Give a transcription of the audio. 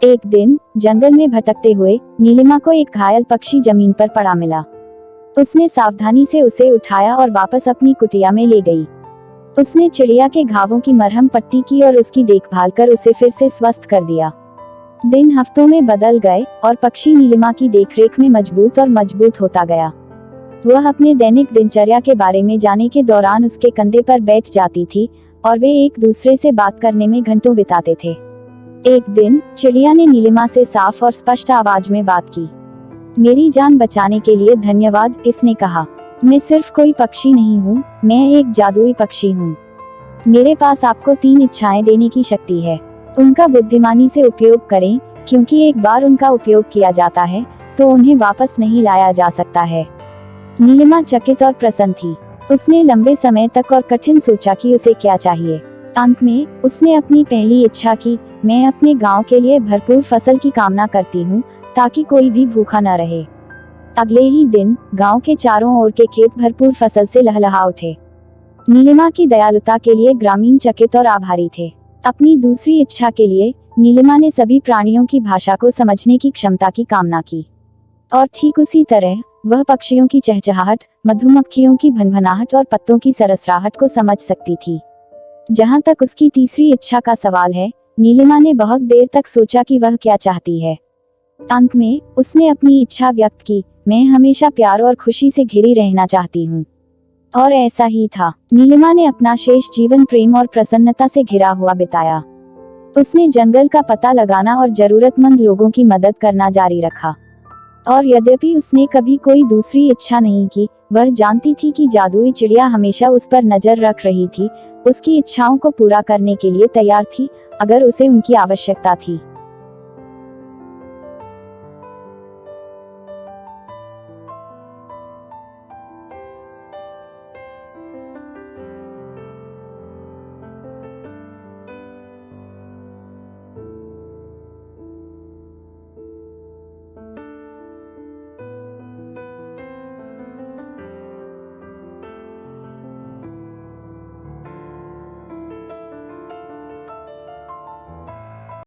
एक दिन जंगल में भटकते हुए नीलिमा को एक घायल पक्षी जमीन पर पड़ा मिला। उसने सावधानी से उसे उठाया और वापस अपनी कुटिया में ले गई। उसने चिड़िया के घावों की मरहम पट्टी की और उसकी देखभाल कर उसे फिर से स्वस्थ कर दिया। दिन हफ्तों में बदल गए और पक्षी नीलिमा की देखरेख में मजबूत और मजबूत होता गया। वह अपने दैनिक दिनचर्या के बारे में जानने के दौरान उसके कंधे पर बैठ जाती थी और वे एक दूसरे से बात करने में घंटों बिताते थे। एक दिन चिड़िया ने नीलिमा से साफ और स्पष्ट आवाज में बात की। मेरी जान बचाने के लिए धन्यवाद, इसने कहा। मैं सिर्फ कोई पक्षी नहीं हूँ, मैं एक जादुई पक्षी हूँ। मेरे पास आपको 3 इच्छाएं देने की शक्ति है। उनका बुद्धिमानी से उपयोग करें, क्योंकि एक बार उनका उपयोग किया जाता है तो उन्हें वापस नहीं लाया जा सकता है। नीलिमा चकित और प्रसन्न थी। उसने लंबे समय तक और कठिन सोचा कि उसे क्या चाहिए। अंत में उसने अपनी पहली इच्छा की, मैं अपने गांव के लिए भरपूर फसल की कामना करती हूँ ताकि कोई भी भूखा न रहे। अगले ही दिन गांव के चारों ओर के खेत भरपूर फसल से लहलहा उठे। नीलिमा की दयालुता के लिए ग्रामीण चकित और आभारी थे। अपनी दूसरी इच्छा के लिए नीलिमा ने सभी प्राणियों की भाषा को समझने की क्षमता की कामना की। और ठीक उसी तरह वह पक्षियों की चहचहाहट, मधुमक्खियों की भनभनाहट और पत्तों की सरसराहट को समझ सकती थी। जहां तक उसकी तीसरी इच्छा का सवाल है, नीलिमा ने बहुत देर तक सोचा कि वह क्या चाहती है। अंत में उसने अपनी इच्छा व्यक्त की, मैं हमेशा प्यार और खुशी से घिरी रहना चाहती हूँ। और ऐसा ही था। नीलिमा ने अपना शेष जीवन प्रेम और प्रसन्नता से घिरा हुआ बिताया। उसने जंगल का पता लगाना और जरूरतमंद लोगों की मदद करना जारी रखा। और यद्यपि उसने कभी कोई दूसरी इच्छा नहीं की, वह जानती थी कि जादुई चिड़िया हमेशा उस पर नजर रख रही थी, उसकी इच्छाओं को पूरा करने के लिए तैयार थी, अगर उसे उनकी आवश्यकता थी।